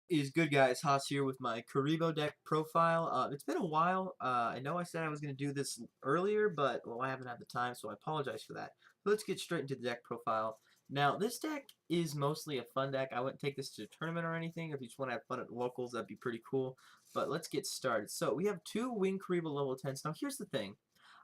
Is good, guys? Haas here with my Kuriboh deck profile. It's been a while. I know I said I was going to do this earlier, but well, I haven't had the time, so I apologize for that. So let's get straight into the deck profile. Now, this deck is mostly a fun deck. I wouldn't take this to a tournament or anything. If you just want to have fun at locals, that'd be pretty cool. But let's get started. So we have two Wing Kuriboh level 10s. Now, here's the thing.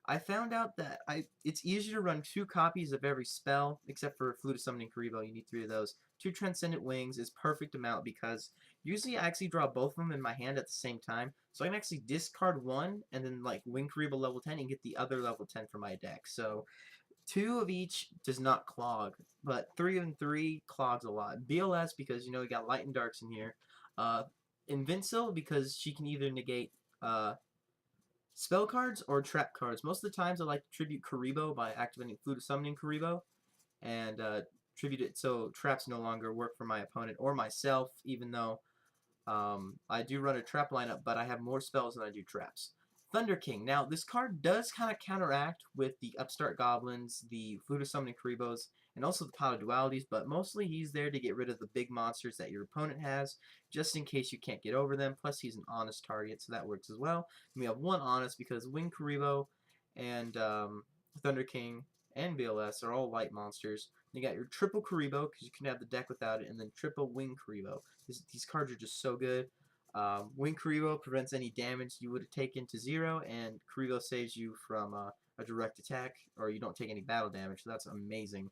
I found out that it's easier to run two copies of every spell, except for Flute of Summoning Kuriboh. You need three of those. Two Transcendent Wings is perfect amount because usually I actually draw both of them in my hand at the same time. So I can actually discard one and then like Wing Kuriboh level 10 and get the other level 10 for my deck. So two of each does not clog, but three and three clogs a lot. BLS because you got Light and Darks in here. Uh, Invincible because she can either negate spell cards or trap cards. Most of the times I like to tribute Kuriboh by activating Flute of Summoning Kuriboh and tribute it so traps no longer work for my opponent or myself, even though I do run a trap lineup, but I have more spells than I do traps. Thunder King. Now, this card does kind of counteract with the Upstart Goblins, the Flute of Summoning Kuribohs, and also the Pile of Dualities, but mostly he's there to get rid of the big monsters that your opponent has, just in case you can't get over them. Plus, he's an honest target, so that works as well. And we have one honest because Wing Kuriboh and Thunder King and VLS are all light monsters. You got your triple Kuriboh, because you can have the deck without it, and then triple Wing Kuriboh. These cards are just so good. Wing Kuriboh prevents any damage you would have taken to 0, and Kuriboh saves you from a direct attack, or you don't take any battle damage, so that's amazing.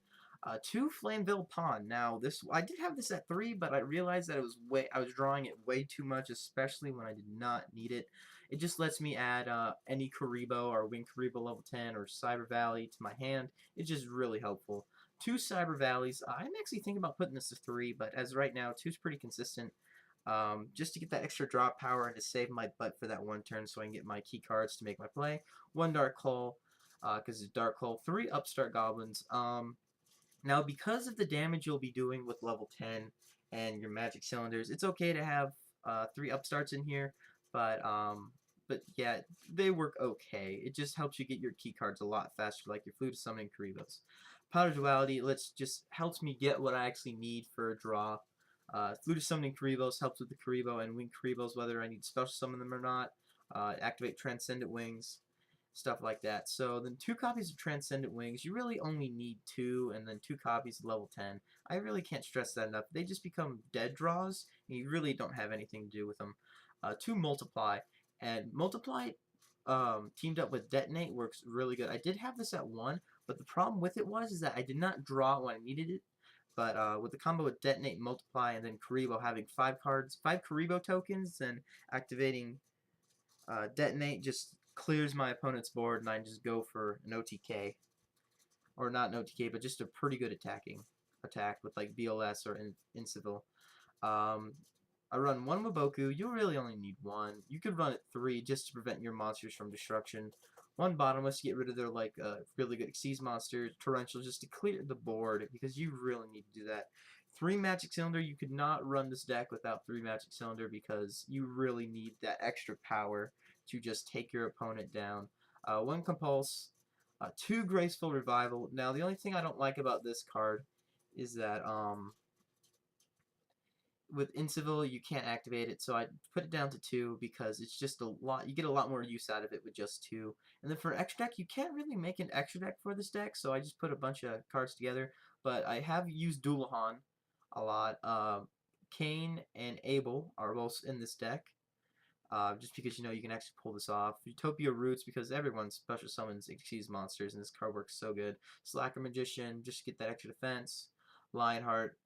Two Flameville Pawn. Now, this I did have this at 3, but I realized that I was drawing it way too much, especially when I did not need it. It just lets me add any Kuriboh or Wing Kuriboh level 10 or Cyber Valley to my hand. It's just really helpful. Two Cyber Valleys. I'm actually thinking about putting this to 3, but as right now, 2's pretty consistent. Just to get that extra drop power and to save my butt for that one turn so I can get my key cards to make my play. One Dark Claw, because it's Dark Claw. 3 Upstart Goblins. Now, because of the damage you'll be doing with level 10 and your magic cylinders, it's okay to have 3 upstarts in here, but yeah, they work okay. It just helps you get your key cards a lot faster, like your Flute of Summoning Kuribohs. Powder Duality just helps me get what I actually need for a draw. Flute of Summoning Kuribohs helps with the Kuriboh and Wing Kuribohs, whether I need to special summon them or not. Activate Transcendent Wings, stuff like that. So then 2 copies of Transcendent Wings, you really only need 2, and then 2 copies of level 10. I really can't stress that enough. They just become dead draws, and you really don't have anything to do with them. 2 Multiply, and Multiply teamed up with Detonate works really good. I did have this at 1, but the problem with it is that I did not draw when I needed it. But with the combo with Detonate, Multiply, and then Kuriboh having 5 cards, 5 Kuriboh tokens, and activating Detonate just clears my opponent's board, and I just go for an OTK. Or not an OTK, but just a pretty good attack with like BLS or Incivil. Um, I run 1 Maboku. You really only need 1. You could run it 3 just to prevent your monsters from destruction. 1 Bottomless to get rid of their like really good Xyz monsters. Torrential just to clear the board because you really need to do that. 3 Magic Cylinder. You could not run this deck without 3 Magic Cylinder because you really need that extra power to just take your opponent down. 1 Compulse. 2 Graceful Revival. Now the only thing I don't like about this card is that with Incivil, you can't activate it, so I put it down to 2 because it's just a lot. You get a lot more use out of it with just 2. And then for extra deck, you can't really make an extra deck for this deck, so I just put a bunch of cards together. But I have used Dullahan a lot. Kane and Abel are both in this deck. Just because you can actually pull this off. Utopia Roots because everyone special summons Xyz monsters and this card works so good. Slacker Magician just to get that extra defense. Lionheart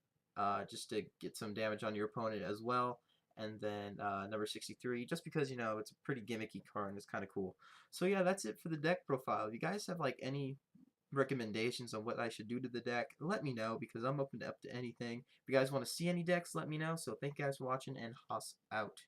just to get some damage on your opponent as well. And then number 63 just because it's a pretty gimmicky card and it's kind of cool. So yeah, that's it for the deck profile. If you guys have like any recommendations on what I should do to the deck, let me know because I'm open to up to anything. If you guys want to see any decks, let me know. So thank you guys for watching and Haas out.